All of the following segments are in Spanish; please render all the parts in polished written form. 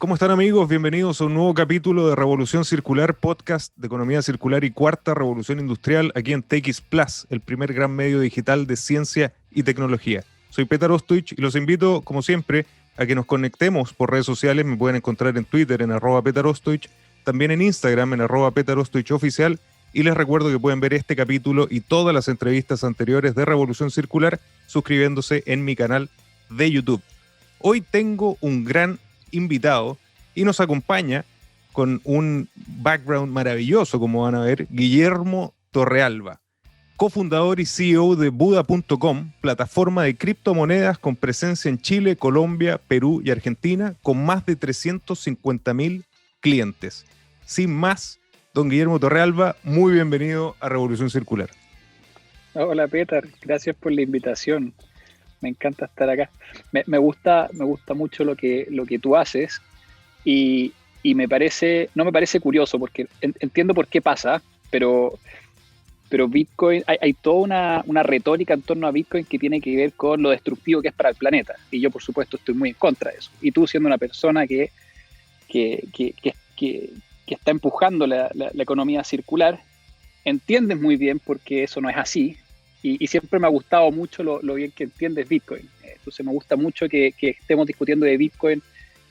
¿Cómo están, amigos? Bienvenidos a un nuevo capítulo de Revolución Circular, podcast de economía circular y cuarta revolución industrial aquí en TX Plus, el primer gran medio digital de ciencia y tecnología. Soy Petar Ostoich y los invito, como siempre, a que nos conectemos por redes sociales. Me pueden encontrar en Twitter en @PetarOstoich, también en Instagram en @PetarOstoichOficial, y les recuerdo que pueden ver este capítulo y todas las entrevistas anteriores de Revolución Circular suscribiéndose en mi canal de YouTube. Hoy tengo un gran invitado y nos acompaña con un background maravilloso, como van a ver, Guillermo Torrealba, cofundador y CEO de Buda.com, plataforma de criptomonedas con presencia en Chile, Colombia, Perú y Argentina, con más de 350.000 clientes. Sin más, don Guillermo Torrealba, muy bienvenido a Revolución Circular. Hola Petar, gracias por la invitación. Me encanta estar acá. Me gusta mucho lo que tú haces y no me parece curioso porque entiendo por qué pasa, pero Bitcoin, hay toda una retórica en torno a Bitcoin que tiene que ver con lo destructivo que es para el planeta. Y yo, por supuesto, estoy muy en contra de eso. Y tú, siendo una persona que está empujando la economía circular, entiendes muy bien por qué eso no es así. Y siempre me ha gustado mucho lo bien que entiendes Bitcoin. Entonces me gusta mucho que estemos discutiendo de Bitcoin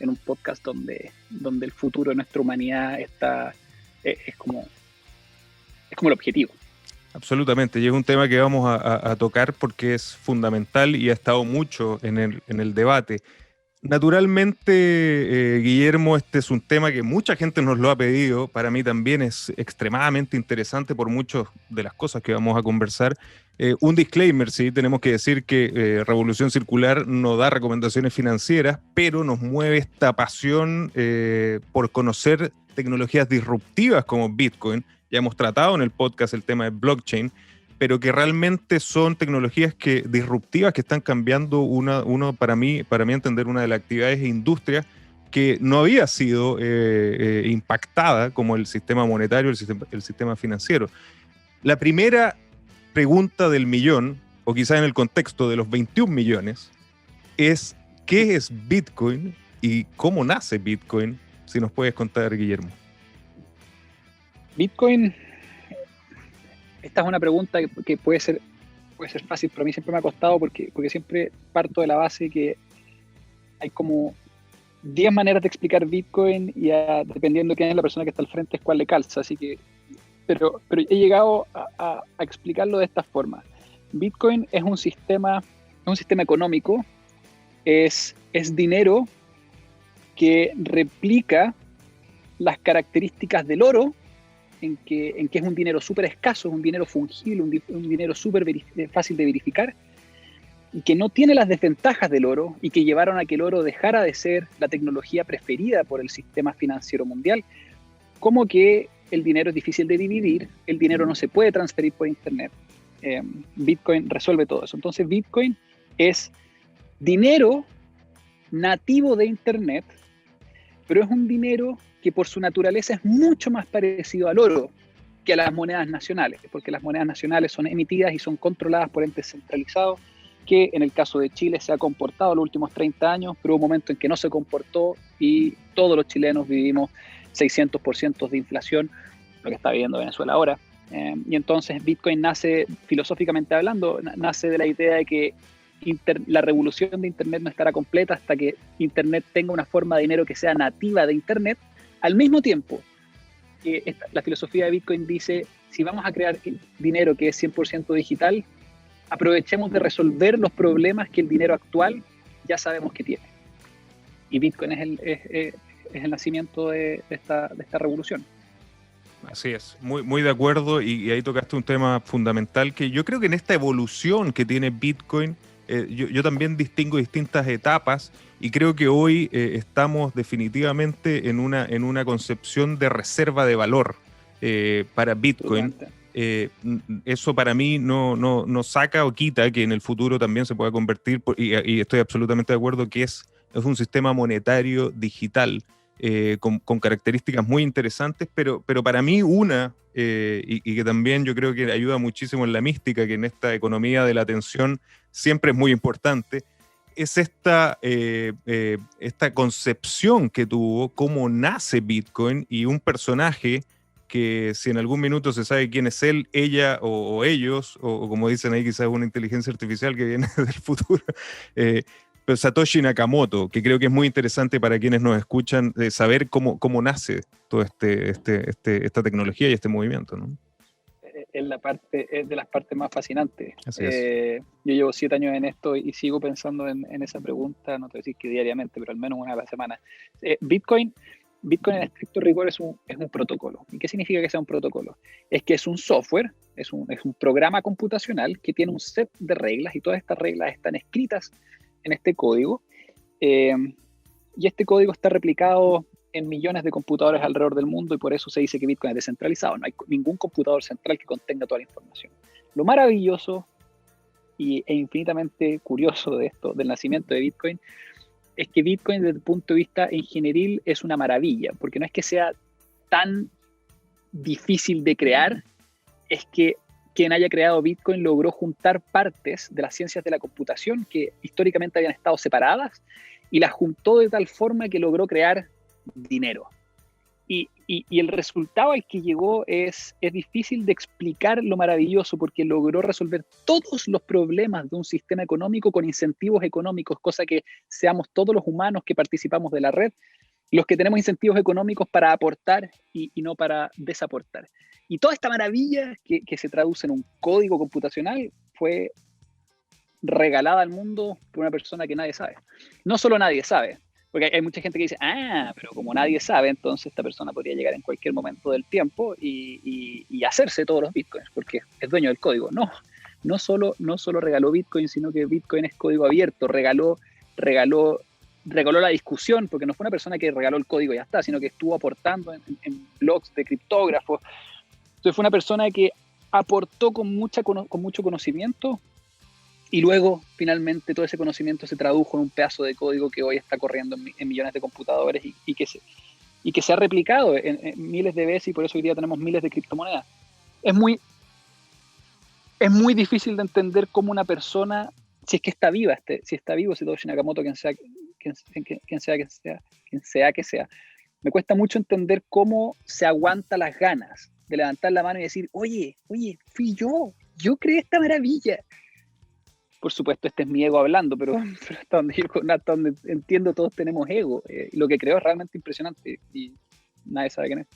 en un podcast donde el futuro de nuestra humanidad es como el objetivo. Absolutamente, y es un tema que vamos a tocar porque es fundamental y ha estado mucho en el debate. Naturalmente, Guillermo, este es un tema que mucha gente nos lo ha pedido. Para mí también es extremadamente interesante por muchas de las cosas que vamos a conversar. Un disclaimer, sí, tenemos que decir que Revolución Circular no da recomendaciones financieras, pero nos mueve esta pasión por conocer tecnologías disruptivas como Bitcoin. Ya hemos tratado en el podcast el tema de blockchain, pero que realmente son tecnologías disruptivas que están cambiando para mí entender, una de las actividades e industrias que no había sido impactada como el sistema monetario, el sistema financiero. La primera pregunta del millón, o quizá en el contexto de los 21 millones, es ¿qué es Bitcoin y cómo nace Bitcoin? Si nos puedes contar, Guillermo. Bitcoin, esta es una pregunta que puede ser fácil, pero a mí siempre me ha costado porque siempre parto de la base que hay como 10 maneras de explicar Bitcoin y dependiendo de quién es la persona que está al frente es cuál le calza. Así que, pero he llegado a explicarlo de esta forma. Bitcoin es un sistema económico, es dinero que replica las características del oro, en que es un dinero súper escaso, es un dinero fungible, un dinero súper fácil de verificar, y que no tiene las desventajas del oro y que llevaron a que el oro dejara de ser la tecnología preferida por el sistema financiero mundial, como que el dinero es difícil de dividir, el dinero no se puede transferir por internet. Bitcoin resuelve todo eso. Entonces Bitcoin es dinero nativo de internet, pero es un dinero que por su naturaleza es mucho más parecido al oro que a las monedas nacionales, porque las monedas nacionales son emitidas y son controladas por entes centralizados, que en el caso de Chile se ha comportado los últimos 30 años, pero hubo un momento en que no se comportó y todos los chilenos vivimos 600% de inflación, lo que está viviendo Venezuela ahora. Y entonces Bitcoin nace, filosóficamente hablando, nace de la idea de que la revolución de Internet no estará completa hasta que Internet tenga una forma de dinero que sea nativa de Internet. Al mismo tiempo, la filosofía de Bitcoin dice, si vamos a crear dinero que es 100% digital, aprovechemos de resolver los problemas que el dinero actual ya sabemos que tiene. Y Bitcoin es el nacimiento de esta revolución. Así es, muy de acuerdo, y ahí tocaste un tema fundamental que yo creo que en esta evolución que tiene Bitcoin, yo también distingo distintas etapas y creo que hoy estamos definitivamente en una concepción de reserva de valor para Bitcoin. Eso para mí no saca o quita que en el futuro también se pueda convertir, y estoy absolutamente de acuerdo que es un sistema monetario digital con características muy interesantes, pero para mí y que también yo creo que ayuda muchísimo en la mística, que en esta economía de la atención siempre es muy importante, es esta concepción que tuvo, cómo nace Bitcoin, y un personaje que, si en algún minuto se sabe quién es él, ella o ellos, o como dicen ahí, quizás una inteligencia artificial que viene del futuro, pero Satoshi Nakamoto, que creo que es muy interesante para quienes nos escuchan, saber cómo nace toda esta tecnología y este movimiento, ¿no? Es de las partes más fascinantes. Así es. Yo llevo 7 años en esto y sigo pensando en esa pregunta, no te voy a decir que diariamente, pero al menos una a la semana. Bitcoin en estricto rigor es un protocolo. ¿Y qué significa que sea un protocolo? Es que es un software, es un programa computacional que tiene un set de reglas, y todas estas reglas están escritas en este código, y este código está replicado en millones de computadores alrededor del mundo, y por eso se dice que Bitcoin es descentralizado. No hay ningún computador central que contenga toda la información. Lo maravilloso e infinitamente curioso de esto, del nacimiento de Bitcoin, es que Bitcoin, desde el punto de vista ingenieril, es una maravilla, porque no es que sea tan difícil de crear, es que quien haya creado Bitcoin logró juntar partes de las ciencias de la computación que históricamente habían estado separadas, y las juntó de tal forma que logró crear dinero. Y el resultado al que llegó es difícil de explicar lo maravilloso, porque logró resolver todos los problemas de un sistema económico con incentivos económicos, cosa que seamos todos los humanos que participamos de la red los que tenemos incentivos económicos para aportar y no para desaportar. Y toda esta maravilla que se traduce en un código computacional fue regalada al mundo por una persona que nadie sabe. No solo nadie sabe, porque hay mucha gente que dice, pero como nadie sabe, entonces esta persona podría llegar en cualquier momento del tiempo y hacerse todos los bitcoins, porque es dueño del código. No solo regaló Bitcoin, sino que Bitcoin es código abierto, regaló la discusión, porque no fue una persona que regaló el código y ya está, sino que estuvo aportando en blogs de criptógrafos. Entonces fue una persona que aportó con mucho conocimiento, y luego finalmente todo ese conocimiento se tradujo en un pedazo de código que hoy está corriendo en millones de computadores y que se ha replicado en miles de veces, y por eso hoy día tenemos miles de criptomonedas. Es muy difícil de entender cómo una persona, si es que está viva, si está vivo Satoshi Nakamoto, quien sea que sea, me cuesta mucho entender cómo se aguanta las ganas de levantar la mano y decir, oye, fui yo creé esta maravilla. Por supuesto, este es mi ego hablando, pero hasta donde entiendo, todos tenemos ego. Lo que creo es realmente impresionante y nadie sabe quién es.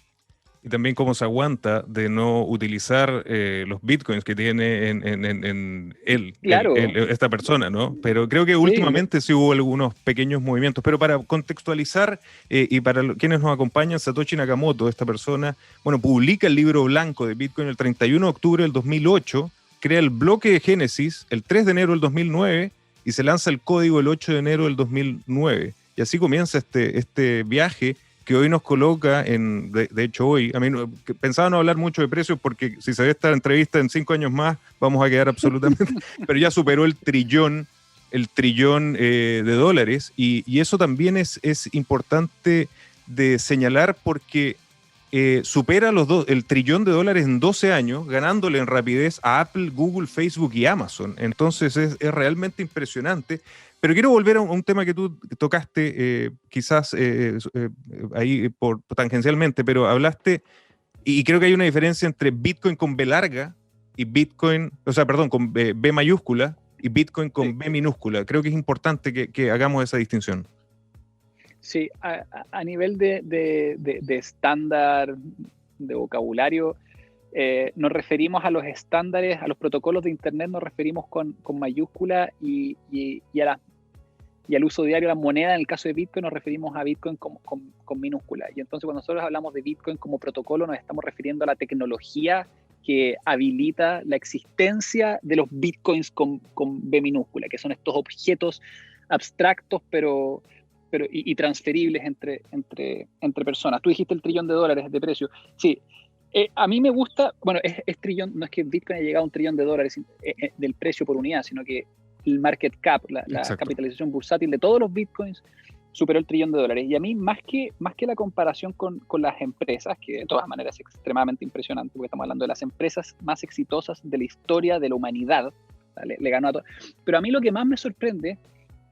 Y también cómo se aguanta de no utilizar los bitcoins que tiene en él, claro. esta persona, ¿no? Pero creo que últimamente sí hubo algunos pequeños movimientos. Pero para contextualizar, y para quienes nos acompañan, Satoshi Nakamoto, esta persona, publica el libro blanco de Bitcoin el 31 de octubre del 2008, crea el bloque de Génesis el 3 de enero del 2009 y se lanza el código el 8 de enero del 2009. Y así comienza este viaje que hoy nos coloca de hecho hoy, a mí pensaba no hablar mucho de precios porque si se ve esta entrevista en 5 años más vamos a quedar absolutamente, pero ya superó el trillón de dólares, y eso también es importante de señalar porque supera el trillón de dólares en 12 años, ganándole en rapidez a Apple, Google, Facebook y Amazon. Entonces es realmente impresionante. Pero quiero volver a un tema que tú tocaste, quizás ahí tangencialmente, pero hablaste, y creo que hay una diferencia entre Bitcoin con B larga y Bitcoin, con B mayúscula y Bitcoin con B minúscula. Creo que es importante que hagamos esa distinción. Sí, a nivel de estándar, de vocabulario, nos referimos a los estándares, a los protocolos de Internet, nos referimos con mayúscula, y al uso diario de la moneda, en el caso de Bitcoin, nos referimos a Bitcoin con minúscula. Y entonces cuando nosotros hablamos de Bitcoin como protocolo, nos estamos refiriendo a la tecnología que habilita la existencia de los Bitcoins con B minúscula, que son estos objetos abstractos, pero transferibles entre personas. Tú dijiste el trillón de dólares de precio. Sí, a mí me gusta, es trillón, no es que Bitcoin haya llegado a un trillón de dólares del precio por unidad, sino que el market cap, la capitalización bursátil de todos los Bitcoins superó el trillón de dólares. Y a mí, más que la comparación con las empresas, que de todas maneras es extremadamente impresionante, porque estamos hablando de las empresas más exitosas de la historia de la humanidad, le ganó a todas. Pero a mí lo que más me sorprende,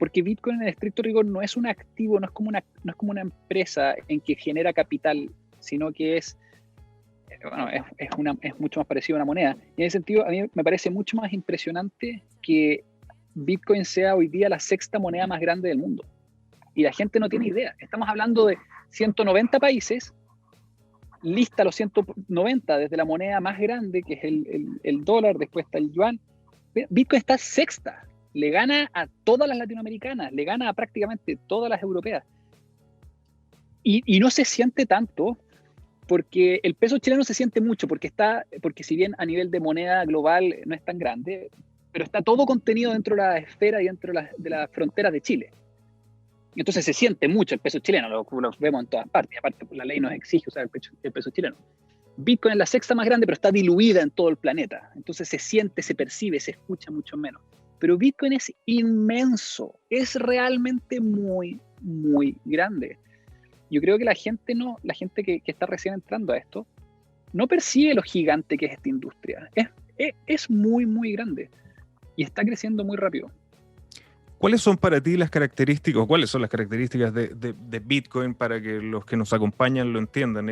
Porque Bitcoin en el estricto rigor no es un activo, no es como una empresa en que genera capital, sino que es mucho más parecido a una moneda. Y en ese sentido, a mí me parece mucho más impresionante que Bitcoin sea hoy día la sexta moneda más grande del mundo. Y la gente no tiene idea. Estamos hablando de 190 países, lista los 190 desde la moneda más grande, que es el dólar, después está el yuan. Bitcoin está sexta. Le gana a todas las latinoamericanas, le gana a prácticamente todas las europeas. Y no se siente tanto, porque el peso chileno se siente mucho, porque si bien a nivel de moneda global no es tan grande, pero está todo contenido dentro de la esfera y dentro de las fronteras de Chile. Y entonces se siente mucho el peso chileno, lo vemos en todas partes, y aparte la ley nos exige usar el peso chileno. Bitcoin es la sexta más grande, pero está diluida en todo el planeta. Entonces se siente, se percibe, se escucha mucho menos. Pero Bitcoin es inmenso, es realmente muy, muy grande. Yo creo que la gente que está recién entrando a esto no percibe lo gigante que es esta industria. Es muy, muy grande y está creciendo muy rápido. ¿Cuáles son para ti las características, o cuáles son las características de Bitcoin para que los que nos acompañan lo entiendan?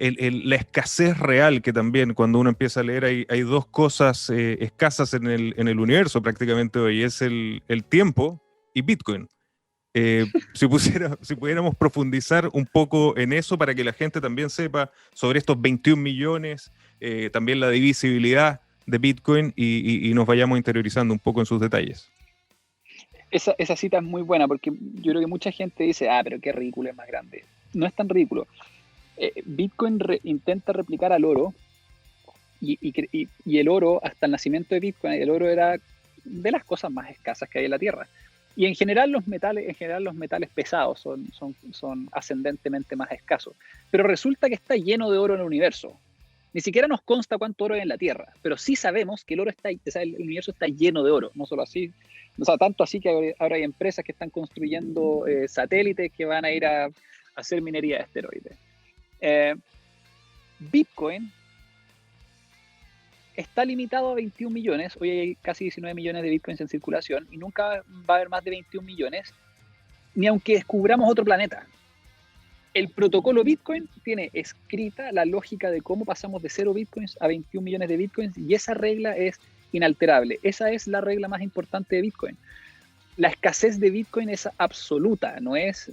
La escasez real, que también cuando uno empieza a leer hay dos cosas escasas en el universo prácticamente hoy, es el tiempo y Bitcoin. Si pudiéramos profundizar un poco en eso para que la gente también sepa sobre estos 21 millones, también la divisibilidad de Bitcoin y nos vayamos interiorizando un poco en sus detalles. Esa cita es muy buena porque yo creo que mucha gente dice, pero qué ridículo, es más grande. No es tan ridículo. Bitcoin intenta replicar al oro y el oro, hasta el nacimiento de Bitcoin, el oro era de las cosas más escasas que hay en la Tierra. Y en general los metales pesados son ascendentemente más escasos. Pero resulta que está lleno de oro en el universo. Ni siquiera nos consta cuánto oro hay en la Tierra, pero sí sabemos que el universo está lleno de oro. No solo así, tanto así que ahora hay empresas que están construyendo satélites que van a ir a hacer minería de esteroides. Bitcoin está limitado a 21 millones. Hoy hay casi 19 millones de Bitcoins en circulación y nunca va a haber más de 21 millones, ni aunque descubramos otro planeta. El protocolo Bitcoin tiene escrita la lógica de cómo pasamos de 0 Bitcoins a 21 millones de Bitcoins y esa regla es inalterable. Esa es la regla más importante de Bitcoin. La escasez de Bitcoin es absoluta, no es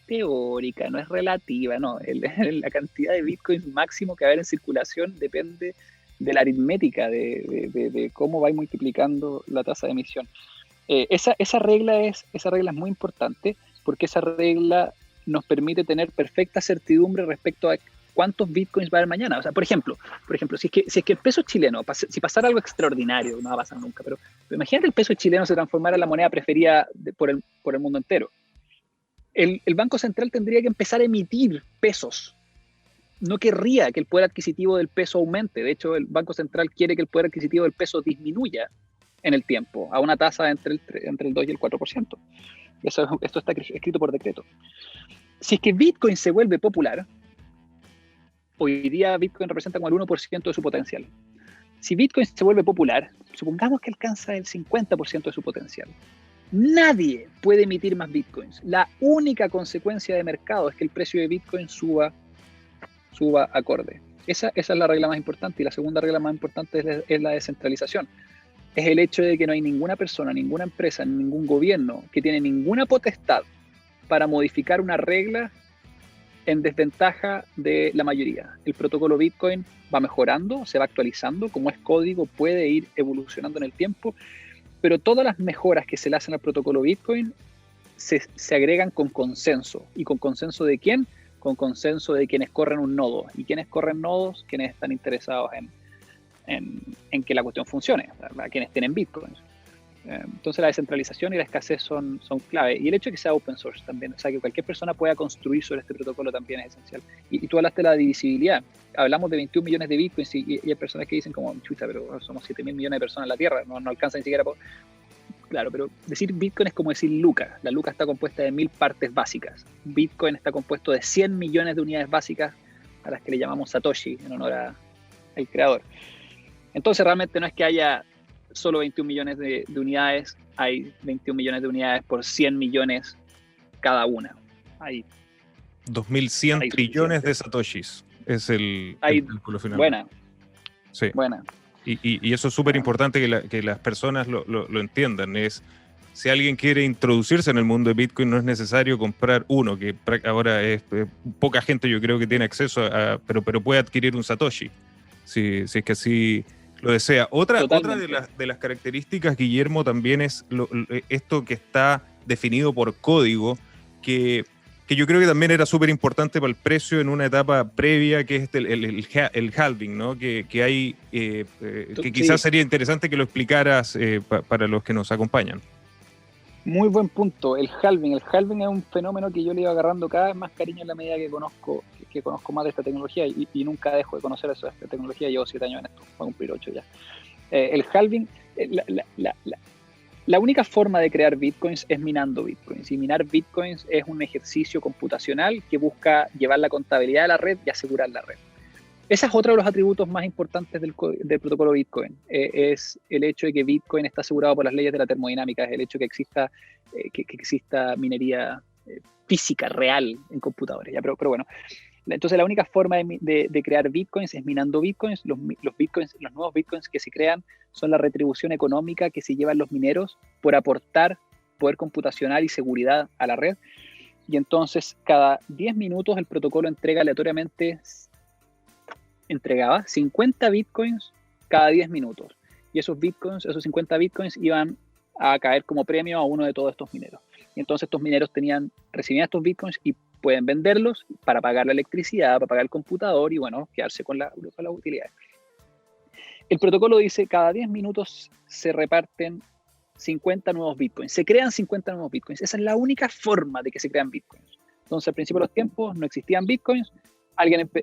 teórica, no es relativa, no. La cantidad de Bitcoins máximo que va a haber en circulación depende de la aritmética, de cómo va multiplicando la tasa de emisión. Esa regla es muy importante porque esa regla nos permite tener perfecta certidumbre respecto a cuántos Bitcoins va a haber mañana. O sea, por ejemplo, si es que el peso chileno, si pasara algo extraordinario, no va a pasar nunca, pero imagínate el peso chileno se transformara en la moneda preferida por el mundo entero. El Banco Central tendría que empezar a emitir pesos. No querría que el poder adquisitivo del peso aumente. De hecho, el Banco Central quiere que el poder adquisitivo del peso disminuya en el tiempo, a una tasa entre el 2 y el 4%. Esto está escrito por decreto. Si es que Bitcoin se vuelve popular, hoy día Bitcoin representa como el 1% de su potencial. Si Bitcoin se vuelve popular, supongamos que alcanza el 50% de su potencial. Nadie puede emitir más Bitcoins. La única consecuencia de mercado es que el precio de Bitcoin suba acorde. Esa es la regla más importante. Y la segunda regla más importante es la descentralización. Es el hecho de que no hay ninguna persona, ninguna empresa, ningún gobierno que tiene ninguna potestad para modificar una regla en desventaja de la mayoría. El protocolo Bitcoin va mejorando, se va actualizando, como es código, puede ir evolucionando en el tiempo, pero todas las mejoras que se le hacen al protocolo Bitcoin se agregan con consenso. ¿Y con consenso de quién? Con consenso de quienes corren un nodo. ¿Y quienes corren nodos? Quienes están interesados en que la cuestión funcione, a quienes tienen Bitcoin. Entonces la descentralización y la escasez son clave. Y el hecho de que sea open source también, o sea, que cualquier persona pueda construir sobre este protocolo también es esencial. Y tú hablaste de la divisibilidad. Hablamos de 21 millones de Bitcoins y hay personas que dicen como, chuta, pero somos 7.000 millones de personas en la Tierra, no alcanza ni siquiera por... Claro, pero decir Bitcoin es como decir Luca. La Luca está compuesta de 1000 partes básicas. Bitcoin está compuesto de 100 millones de unidades básicas a las que le llamamos Satoshi, en honor al creador. Entonces realmente no es que haya solo 21 millones de unidades, hay 21 millones de unidades por 100 millones cada una. Hay 2100 trillones de satoshis es el cálculo final. Buena. Sí. Buena. Y eso es súper importante que las personas lo entiendan. Si alguien quiere introducirse en el mundo de Bitcoin, no es necesario comprar uno, que ahora es poca gente, yo creo, que tiene acceso pero puede adquirir un Satoshi, si es que así lo desea. Otra de las características, Guillermo, también es esto que está definido por código, que yo creo que también era súper importante para el precio en una etapa previa, que es el halving, ¿no? Que hay, que quizás sería interesante que lo explicaras para los que nos acompañan. Muy buen punto. El halving es un fenómeno que yo le iba agarrando cada vez más cariño en la medida que conozco más de esta tecnología y nunca dejo de conocer eso de esta tecnología. Llevo 7 años en esto, voy a cumplir 8 ya. El halving, la única forma de crear bitcoins es minando bitcoins, y minar bitcoins es un ejercicio computacional que busca llevar la contabilidad de la red y asegurar la red. Ese es otro de los atributos más importantes del protocolo Bitcoin. Es el hecho de que Bitcoin está asegurado por las leyes de la termodinámica, es el hecho de que exista minería física, real, en computadores. ¿Ya? Pero bueno, entonces la única forma de crear Bitcoins es minando Bitcoins. Los nuevos Bitcoins que se crean son la retribución económica que se llevan los mineros por aportar poder computacional y seguridad a la red. Y entonces cada 10 minutos el protocolo entregaba 50 bitcoins cada 10 minutos. Y esos 50 bitcoins iban a caer como premio a uno de todos estos mineros. Y entonces estos mineros recibían estos bitcoins y pueden venderlos para pagar la electricidad, para pagar el computador y bueno, quedarse con las utilidades. El protocolo dice cada 10 minutos se reparten 50 nuevos bitcoins. Se crean 50 nuevos bitcoins. Esa es la única forma de que se crean bitcoins. Entonces al principio de los tiempos no existían bitcoins.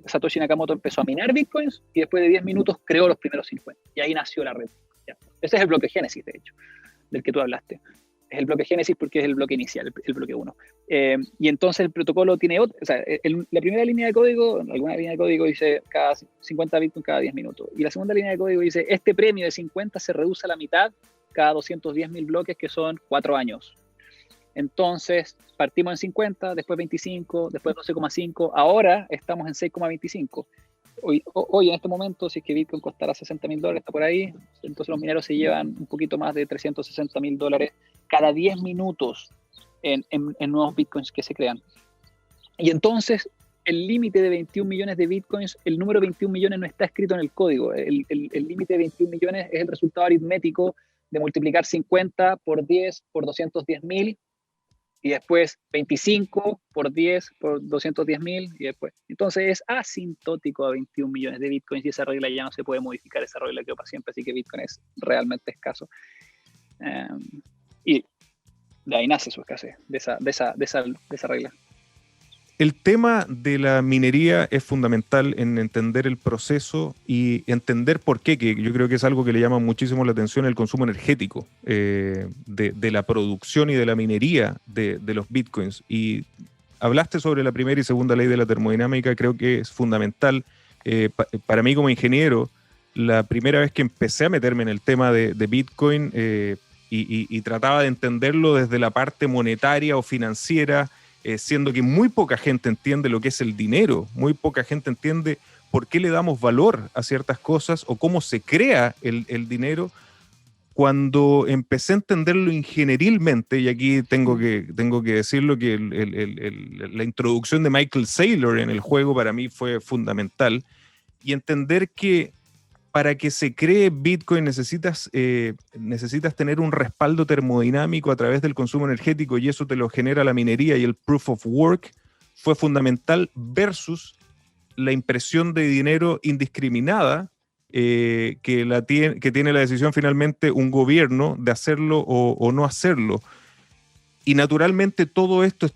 Satoshi Nakamoto empezó a minar bitcoins y después de 10 minutos creó los primeros 50. Y ahí nació la red. ¿Ya? Ese es el bloque Génesis, de hecho, del que tú hablaste. Es el bloque Génesis porque es el bloque inicial, el bloque 1. Y entonces el protocolo tiene la primera línea de código, alguna línea de código dice cada 50 bitcoins cada 10 minutos. Y la segunda línea de código dice, este premio de 50 se reduce a la mitad cada 210.000 bloques, que son 4 años. Entonces, partimos en 50, después 25, después 12,5, ahora estamos en 6,25. Hoy, en este momento, si es que Bitcoin costara $60.000, está por ahí, entonces los mineros se llevan un poquito más de $360.000 cada 10 minutos en nuevos Bitcoins que se crean. Y entonces, el límite de 21 millones de Bitcoins, el número 21 millones no está escrito en el código. El límite de 21 millones es el resultado aritmético de multiplicar 50 por 10 por 210.000, y después 25 por 10 por 210.000 y después. Entonces es asintótico a 21 millones de bitcoins y esa regla ya no se puede modificar, esa regla quedó para siempre, así que Bitcoin es realmente escaso. Y de ahí nace su escasez, de esa regla. El tema de la minería es fundamental en entender el proceso y entender por qué, que yo creo que es algo que le llama muchísimo la atención, el consumo energético de la producción y de la minería de los bitcoins. Y hablaste sobre la primera y segunda ley de la termodinámica, creo que es fundamental. Para mí como ingeniero, la primera vez que empecé a meterme en el tema de Bitcoin y trataba de entenderlo desde la parte monetaria o financiera, siendo que muy poca gente entiende lo que es el dinero, muy poca gente entiende por qué le damos valor a ciertas cosas o cómo se crea el dinero. Cuando empecé a entenderlo ingenierilmente, y aquí tengo que decirlo, que la introducción de Michael Saylor en el juego para mí fue fundamental, y entender que para que se cree Bitcoin necesitas tener un respaldo termodinámico a través del consumo energético, y eso te lo genera la minería y el proof of work, fue fundamental, versus la impresión de dinero indiscriminada que tiene la decisión finalmente un gobierno de hacerlo o no hacerlo. Y naturalmente todo esto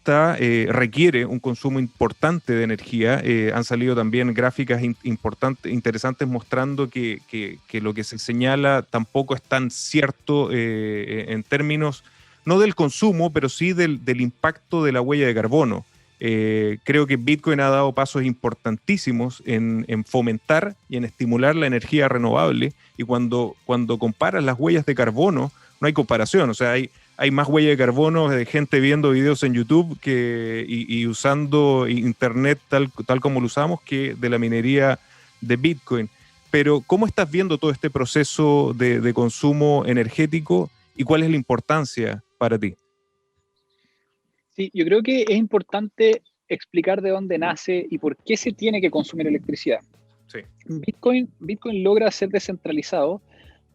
requiere un consumo importante de energía. Han salido también gráficas interesantes mostrando que lo que se señala tampoco es tan cierto en términos, no del consumo, pero sí del impacto de la huella de carbono. Creo que Bitcoin ha dado pasos importantísimos en fomentar y en estimular la energía renovable. Y cuando comparas las huellas de carbono, no hay comparación. O sea, hay hay más huella de carbono de gente viendo videos en YouTube y usando Internet tal como lo usamos que de la minería de Bitcoin. Pero ¿cómo estás viendo todo este proceso de consumo energético y cuál es la importancia para ti? Sí, yo creo que es importante explicar de dónde nace y por qué se tiene que consumir electricidad. Sí. Bitcoin logra ser descentralizado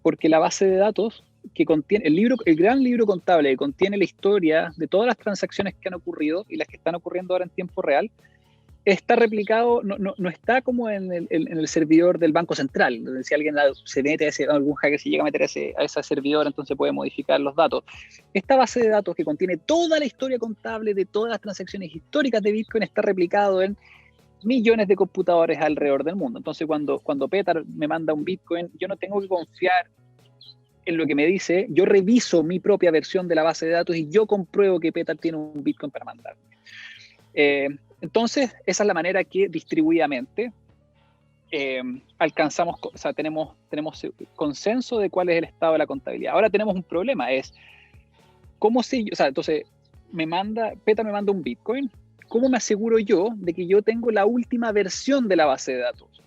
porque la base de datos que contiene, el gran libro contable que contiene la historia de todas las transacciones que han ocurrido y las que están ocurriendo ahora en tiempo real, está replicado, no está como en el servidor del Banco Central, donde si alguien se mete algún hacker se llega a meter a ese servidor, entonces puede modificar los datos. Esta base de datos que contiene toda la historia contable de todas las transacciones históricas de Bitcoin está replicado en millones de computadores alrededor del mundo. Entonces, cuando Petar me manda un Bitcoin, yo no tengo que confiar en lo que me dice, yo reviso mi propia versión de la base de datos y yo compruebo que Petar tiene un Bitcoin para mandarme. Entonces, esa es la manera que distribuidamente alcanzamos, o sea, tenemos consenso de cuál es el estado de la contabilidad. Ahora tenemos un problema, es cómo si, o sea, entonces Petar me manda un Bitcoin, ¿cómo me aseguro yo de que yo tengo la última versión de la base de datos?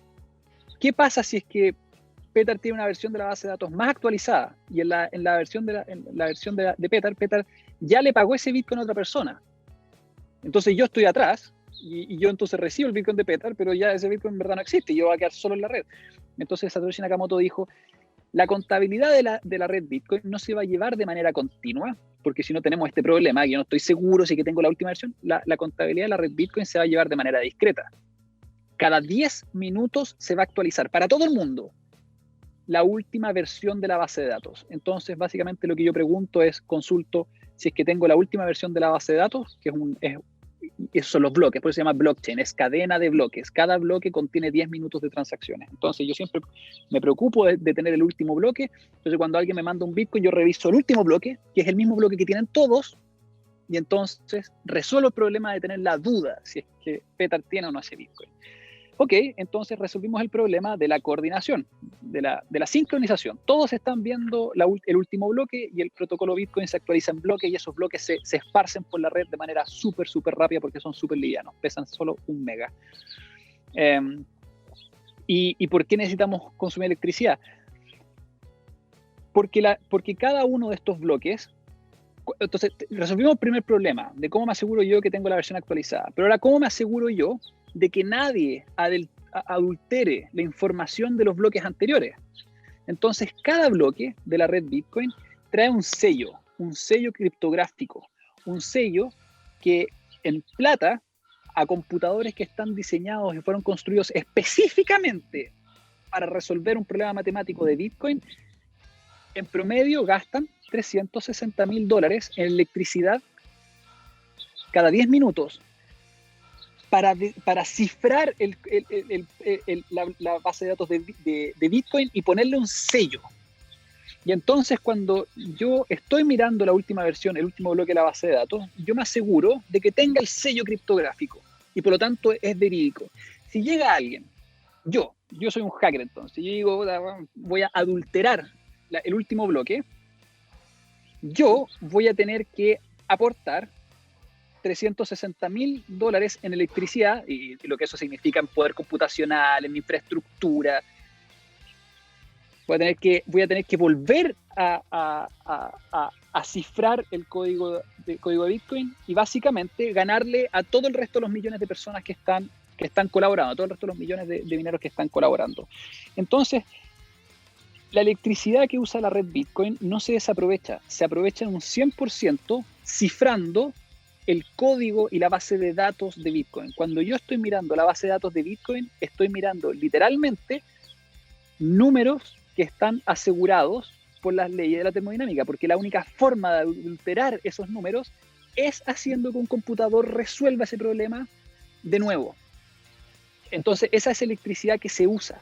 ¿Qué pasa si es que Petar tiene una versión de la base de datos más actualizada y en la versión de Petar ya le pagó ese Bitcoin a otra persona? Entonces yo estoy atrás y yo entonces recibo el Bitcoin de Petar, pero ya ese Bitcoin en verdad no existe y yo voy a quedar solo en la red. Entonces Satoshi Nakamoto dijo, la contabilidad de la red Bitcoin no se va a llevar de manera continua, porque si no tenemos este problema, yo no estoy seguro si que tengo la última versión, la contabilidad de la red Bitcoin se va a llevar de manera discreta. Cada 10 minutos se va a actualizar para todo el mundo la última versión de la base de datos. Entonces, básicamente lo que yo pregunto es, consulto si es que tengo la última versión de la base de datos, que esos son los bloques, por eso se llama blockchain, es cadena de bloques. Cada bloque contiene 10 minutos de transacciones. Entonces, yo siempre me preocupo de tener el último bloque. Entonces, cuando alguien me manda un Bitcoin, yo reviso el último bloque, que es el mismo bloque que tienen todos, y entonces resuelvo el problema de tener la duda si es que Petar tiene o no ese Bitcoin. Ok, entonces resolvimos el problema de la coordinación, de la sincronización. Todos están viendo el último bloque y el protocolo Bitcoin se actualiza en bloques y esos bloques se esparcen por la red de manera súper rápida porque son súper livianos, pesan solo 1 mega. ¿Y por qué necesitamos consumir electricidad? Porque cada uno de estos bloques, entonces resolvimos el primer problema de cómo me aseguro yo que tengo la versión actualizada, pero ahora cómo me aseguro yo de que nadie adultere la información de los bloques anteriores. Entonces, cada bloque de la red Bitcoin trae un sello criptográfico, un sello que emplata a computadores que están diseñados y fueron construidos específicamente para resolver un problema matemático de Bitcoin. En promedio gastan $360,000 en electricidad cada 10 minutos para cifrar la base de datos de Bitcoin y ponerle un sello. Y entonces cuando yo estoy mirando la última versión, el último bloque de la base de datos, yo me aseguro de que tenga el sello criptográfico y por lo tanto es verídico. Si llega alguien, yo soy un hacker entonces, yo digo, voy a adulterar el último bloque, yo voy a tener que aportar $360,000 en electricidad y lo que eso significa en poder computacional, en infraestructura. Voy a tener que volver a cifrar el código de Bitcoin y básicamente ganarle a todo el resto de los millones de personas que están colaborando, a todo el resto de los millones de mineros que están colaborando. Entonces, la electricidad que usa la red Bitcoin no se desaprovecha, se aprovecha en un 100% cifrando el código y la base de datos de Bitcoin. Cuando yo estoy mirando la base de datos de Bitcoin, estoy mirando literalmente números que están asegurados por las leyes de la termodinámica, porque la única forma de adulterar esos números es haciendo que un computador resuelva ese problema de nuevo. Entonces, esa es electricidad que se usa.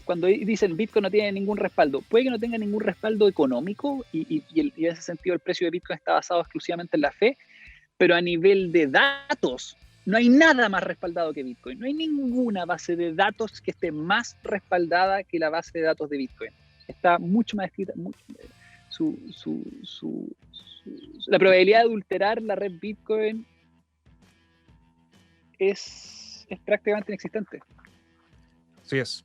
Cuando dicen Bitcoin no tiene ningún respaldo, puede que no tenga ningún respaldo económico y en ese sentido el precio de Bitcoin está basado exclusivamente en la fe, pero a nivel de datos, no hay nada más respaldado que Bitcoin. No hay ninguna base de datos que esté más respaldada que la base de datos de Bitcoin. Está mucho más escrita, la probabilidad de adulterar la red Bitcoin es prácticamente inexistente. Así es.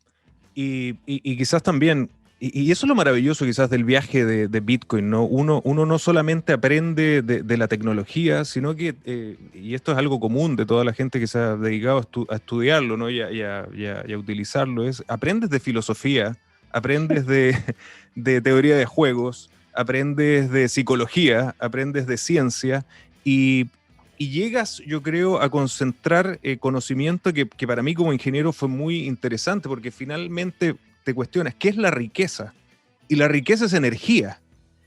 Y quizás también, y eso es lo maravilloso quizás del viaje de Bitcoin, ¿no? Uno no solamente aprende de la tecnología, sino que, y esto es algo común de toda la gente que se ha dedicado a estudiarlo, ¿no? Y a utilizarlo, aprendes de filosofía, aprendes de teoría de juegos, aprendes de psicología, aprendes de ciencia, y llegas, yo creo, a concentrar conocimiento que para mí como ingeniero fue muy interesante, porque finalmente te cuestionas, ¿qué es la riqueza? Y la riqueza es energía.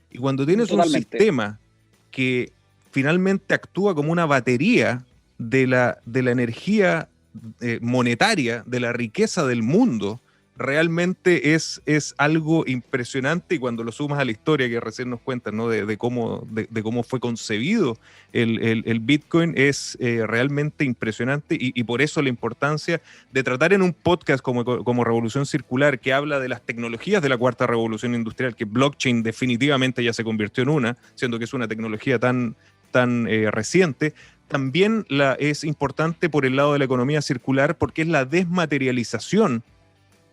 Y cuando tienes un Totalmente. sistema que finalmente actúa como una batería de la energía monetaria, de la riqueza del mundo, realmente es algo impresionante. Y cuando lo sumas a la historia que recién nos cuentan, ¿no? de cómo fue concebido el Bitcoin, es realmente impresionante, y por eso la importancia de tratar en un podcast como Revolución Circular, que habla de las tecnologías de la cuarta revolución industrial, que blockchain definitivamente ya se convirtió en una, siendo que es una tecnología tan reciente. También es importante por el lado de la economía circular, porque es la desmaterialización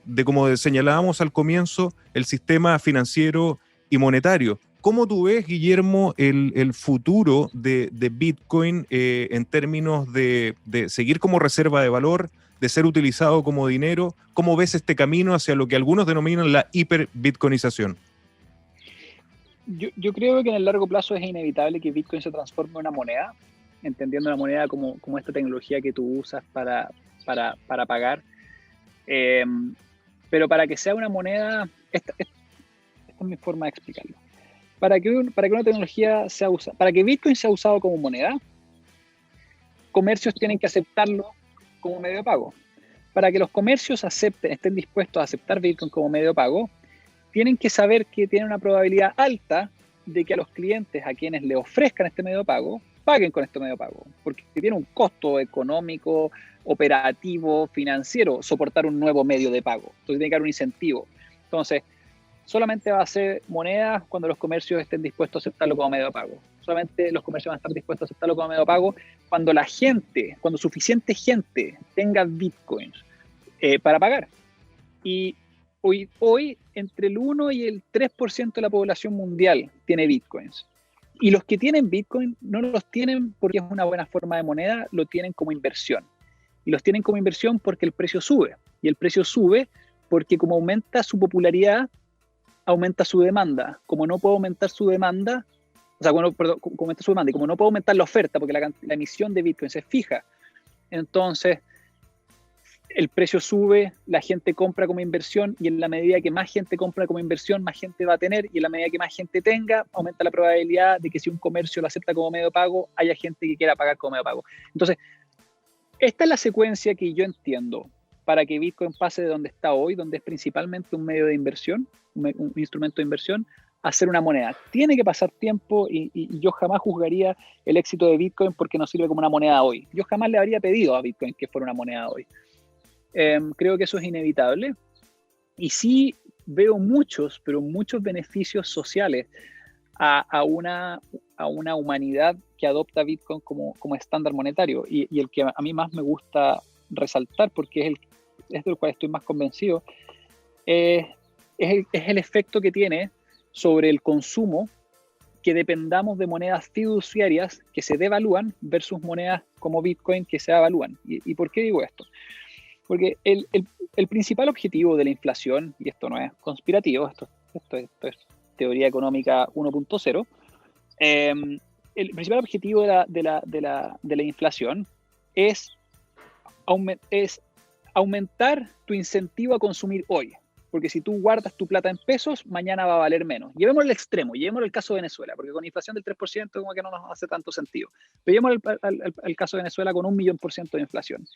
de, como señalábamos al comienzo, el sistema financiero y monetario. ¿Cómo tú ves, Guillermo, el futuro de Bitcoin en términos de seguir como reserva de valor, de ser utilizado como dinero? ¿Cómo ves este camino hacia lo que algunos denominan la hiperbitcoinización? Yo creo que en el largo plazo es inevitable que Bitcoin se transforme en una moneda, entendiendo la moneda como esta tecnología que tú usas para pagar. Pero para que sea una moneda, esta es mi forma de explicarlo. Para que una tecnología sea usada, para que Bitcoin sea usado como moneda, comercios tienen que aceptarlo como medio de pago. Para que los comercios estén dispuestos a aceptar Bitcoin como medio de pago, tienen que saber que tienen una probabilidad alta de que a los clientes a quienes le ofrezcan este medio de pago, paguen con este medio de pago, porque tiene un costo económico, operativo, financiero, soportar un nuevo medio de pago. Entonces tiene que haber un incentivo. Entonces, solamente va a ser moneda cuando los comercios estén dispuestos a aceptarlo como medio de pago. Solamente los comercios van a estar dispuestos a aceptarlo como medio de pago cuando suficiente gente tenga bitcoins para pagar. Y hoy entre el 1 y el 3% de la población mundial tiene bitcoins. Y los que tienen bitcoin no los tienen porque es una buena forma de moneda, lo tienen como inversión. Y los tienen como inversión porque el precio sube. Y el precio sube porque como aumenta su popularidad, aumenta su demanda. Como no puede aumentar su demanda, como aumenta su demanda, y como no puede aumentar la oferta porque la emisión de bitcoins es fija, entonces el precio sube, la gente compra como inversión, y en la medida que más gente compra como inversión, más gente va a tener, y en la medida que más gente tenga, aumenta la probabilidad de que si un comercio lo acepta como medio de pago, haya gente que quiera pagar como medio de pago. Entonces, esta es la secuencia que yo entiendo para que Bitcoin pase de donde está hoy, donde es principalmente un medio de inversión, un instrumento de inversión, a ser una moneda. Tiene que pasar tiempo, y yo jamás juzgaría el éxito de Bitcoin porque no sirve como una moneda hoy. Yo jamás le habría pedido a Bitcoin que fuera una moneda hoy. Creo que eso es inevitable, y sí veo muchos beneficios sociales a una humanidad que adopta Bitcoin como estándar monetario, y el que a mí más me gusta resaltar, porque es del cual estoy más convencido, es el efecto que tiene sobre el consumo, que dependamos de monedas fiduciarias que se devalúan versus monedas como Bitcoin que se evalúan. ¿Y por qué digo esto? Porque el principal objetivo de la inflación, y esto no es conspirativo, esto es teoría económica 1.0, el principal objetivo de la inflación es aumentar tu incentivo a consumir hoy. Porque si tú guardas tu plata en pesos, mañana va a valer menos. Llevémoslo al extremo, llevémoslo al caso de Venezuela, porque con inflación del 3% como que no nos hace tanto sentido. Pero llevémoslo al caso de Venezuela con 1.000.000% de inflación.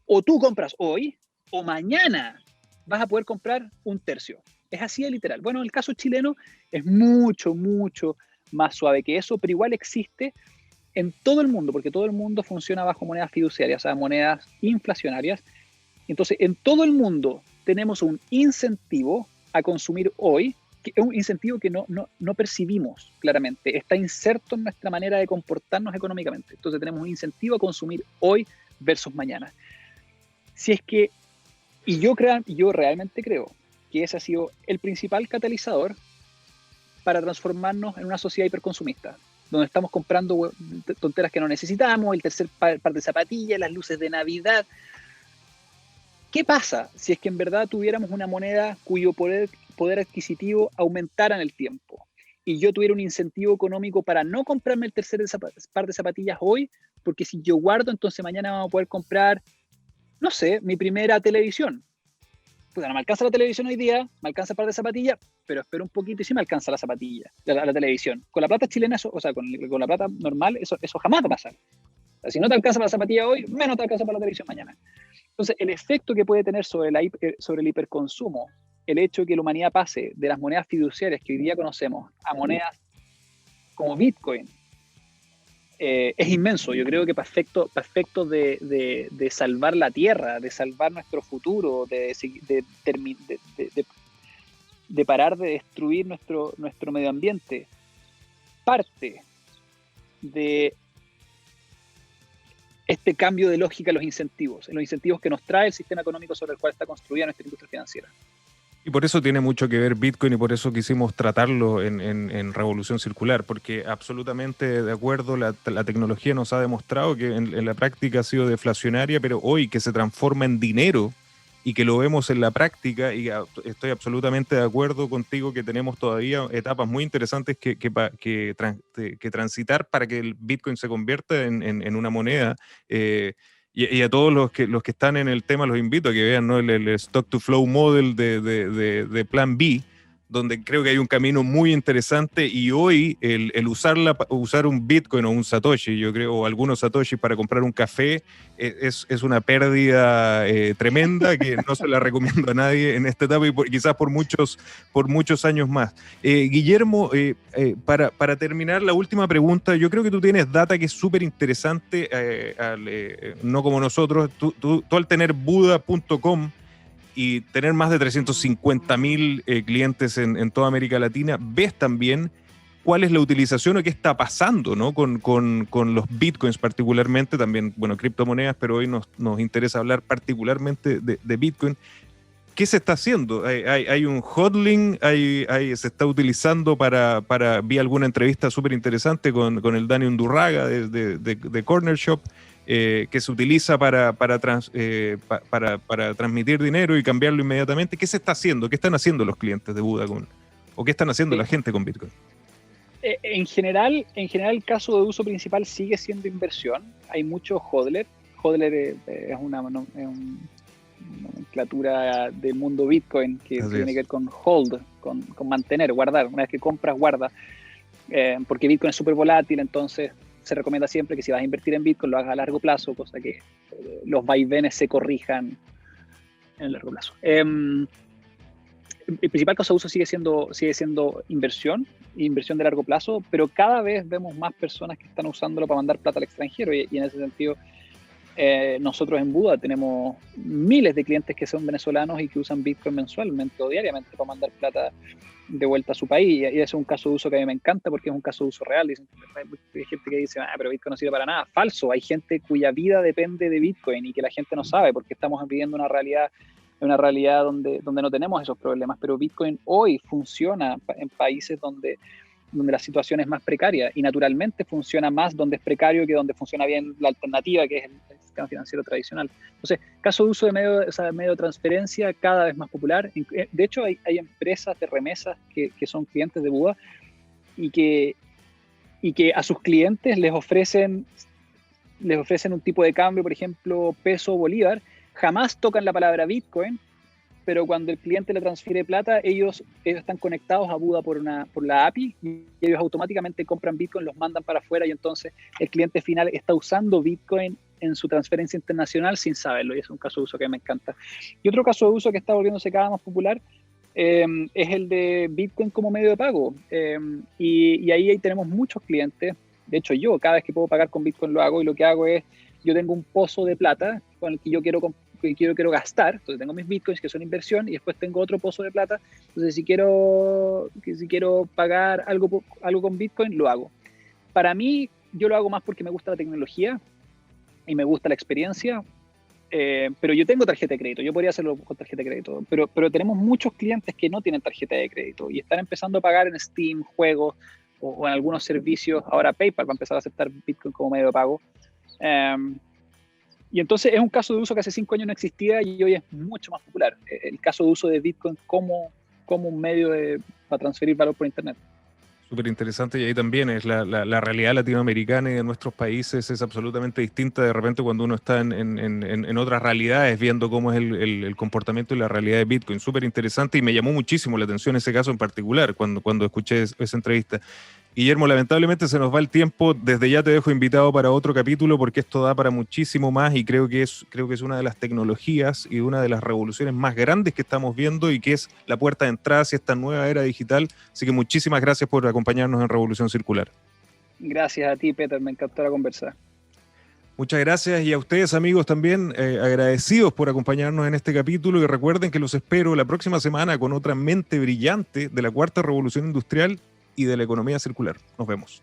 O tú compras hoy, o mañana vas a poder comprar un tercio. Es así de literal. Bueno, el caso chileno es mucho, mucho más suave que eso, pero igual existe en todo el mundo, porque todo el mundo funciona bajo monedas fiduciarias, o sea, monedas inflacionarias. Entonces, en todo el mundo tenemos un incentivo a consumir hoy, es un incentivo que no percibimos claramente, está inserto en nuestra manera de comportarnos económicamente. Entonces tenemos un incentivo a consumir hoy versus mañana. Si es que, yo realmente creo que ese ha sido el principal catalizador para transformarnos en una sociedad hiperconsumista, donde estamos comprando tonteras que no necesitamos, el tercer par de zapatillas, las luces de Navidad. ¿Qué pasa si es que en verdad tuviéramos una moneda cuyo poder adquisitivo aumentara en el tiempo y yo tuviera un incentivo económico para no comprarme el tercer par de zapatillas hoy, porque si yo guardo, entonces mañana vamos a poder comprar, no sé, mi primera televisión? Pues no me alcanza la televisión hoy día, me alcanza el par de zapatillas, pero espero un poquito y sí me alcanza la zapatilla, la televisión. Con la plata chilena, o sea, con la plata normal, eso jamás va a pasar. O sea, si no te alcanza para la zapatilla hoy, menos te alcanza para la televisión mañana. Entonces, el efecto que puede tener sobre el hiperconsumo, el hecho de que la humanidad pase de las monedas fiduciarias que hoy día conocemos a monedas como Bitcoin, es inmenso. Yo creo que para efectos de salvar la Tierra, de salvar nuestro futuro, de parar de destruir nuestro medio ambiente, parte de este cambio de lógica en los incentivos que nos trae el sistema económico sobre el cual está construida nuestra industria financiera. Y por eso tiene mucho que ver Bitcoin y por eso quisimos tratarlo en Revolución Circular, porque absolutamente de acuerdo, la tecnología nos ha demostrado que en la práctica ha sido deflacionaria, pero hoy que se transforma en dinero y que lo vemos en la práctica, y estoy absolutamente de acuerdo contigo que tenemos todavía etapas muy interesantes que transitar para que el Bitcoin se convierta en una moneda. Y a todos los que están en el tema los invito a que vean, ¿no? el Stock to Flow Model de Plan B, donde creo que hay un camino muy interesante y hoy el usar un Bitcoin o un Satoshi, yo creo, o algunos Satoshis para comprar un café es una pérdida tremenda que no se la recomiendo a nadie en esta etapa y quizás por muchos años más. Guillermo, para terminar la última pregunta, yo creo que tú tienes data que es súper interesante, no como nosotros, tú al tener Buda.com y tener más de 350.000 clientes en toda América Latina, ves también cuál es la utilización o qué está pasando, ¿no? con los bitcoins particularmente, también, bueno, criptomonedas, pero hoy nos interesa hablar particularmente de Bitcoin. ¿Qué se está haciendo? ¿Hay un hodling? ¿Se está utilizando vi alguna entrevista súper interesante con el Dani Undurraga de Corner Shop, que se utiliza para transmitir dinero y cambiarlo inmediatamente? ¿Qué se está haciendo? ¿Qué están haciendo los clientes de Buda o qué están haciendo la gente con Bitcoin? En general, el caso de uso principal sigue siendo inversión. Hay mucho hodler. Hodler es una nomenclatura del mundo Bitcoin que tiene que ver con hold, con mantener, guardar. Una vez que compras, guarda. Porque Bitcoin es súper volátil, entonces se recomienda siempre que si vas a invertir en Bitcoin lo hagas a largo plazo, cosa que los vaivenes se corrijan en el largo plazo. El principal caso de uso sigue siendo inversión de largo plazo, pero cada vez vemos más personas que están usándolo para mandar plata al extranjero y en ese sentido nosotros en Buda tenemos miles de clientes que son venezolanos y que usan Bitcoin mensualmente o diariamente para mandar plata de vuelta a su país, y ese es un caso de uso que a mí me encanta porque es un caso de uso real. Hay gente que dice, pero Bitcoin no sirve para nada. Falso, hay gente cuya vida depende de Bitcoin y que la gente no sabe porque estamos viviendo una realidad donde no tenemos esos problemas, pero Bitcoin hoy funciona en países donde la situación es más precaria y naturalmente funciona más donde es precario que donde funciona bien la alternativa, que es el sistema financiero tradicional. Entonces, caso de uso de medio de transferencia cada vez más popular. De hecho, hay empresas de remesas que son clientes de Buda y que a sus clientes les ofrecen un tipo de cambio, por ejemplo, peso bolívar. Jamás tocan la palabra Bitcoin, pero cuando el cliente le transfiere plata, ellos están conectados a Buda por la API y ellos automáticamente compran Bitcoin, los mandan para afuera y entonces el cliente final está usando Bitcoin en su transferencia internacional sin saberlo, y es un caso de uso que me encanta. Y otro caso de uso que está volviéndose cada vez más popular es el de Bitcoin como medio de pago. Y ahí tenemos muchos clientes. De hecho, yo cada vez que puedo pagar con Bitcoin lo hago, y lo que hago es, yo tengo un pozo de plata con el que yo quiero quiero gastar. Entonces tengo mis bitcoins que son inversión y después tengo otro pozo de plata. Entonces si quiero pagar algo con bitcoin, lo hago. Para mí, yo lo hago más porque me gusta la tecnología y me gusta la experiencia. Pero yo tengo tarjeta de crédito, yo podría hacerlo con tarjeta de crédito, pero tenemos muchos clientes que no tienen tarjeta de crédito y están empezando a pagar en Steam, juegos o en algunos servicios. Ahora PayPal va a empezar a aceptar Bitcoin como medio de pago. Y entonces es un caso de uso que hace 5 años no existía y hoy es mucho más popular. El caso de uso de Bitcoin como un medio para transferir valor por Internet. Súper interesante, y ahí también es la realidad latinoamericana y de nuestros países es absolutamente distinta de repente cuando uno está en otras realidades, viendo cómo es el comportamiento y la realidad de Bitcoin. Súper interesante, y me llamó muchísimo la atención ese caso en particular cuando escuché esa entrevista. Guillermo, lamentablemente se nos va el tiempo. Desde ya te dejo invitado para otro capítulo porque esto da para muchísimo más, y creo que es una de las tecnologías y una de las revoluciones más grandes que estamos viendo y que es la puerta de entrada hacia esta nueva era digital. Así que muchísimas gracias por acompañarnos en Revolución Circular. Gracias a ti, Peter, me encantó la conversa. Muchas gracias, y a ustedes, amigos, también agradecidos por acompañarnos en este capítulo, y recuerden que los espero la próxima semana con otra mente brillante de la cuarta revolución industrial y de la economía circular. Nos vemos.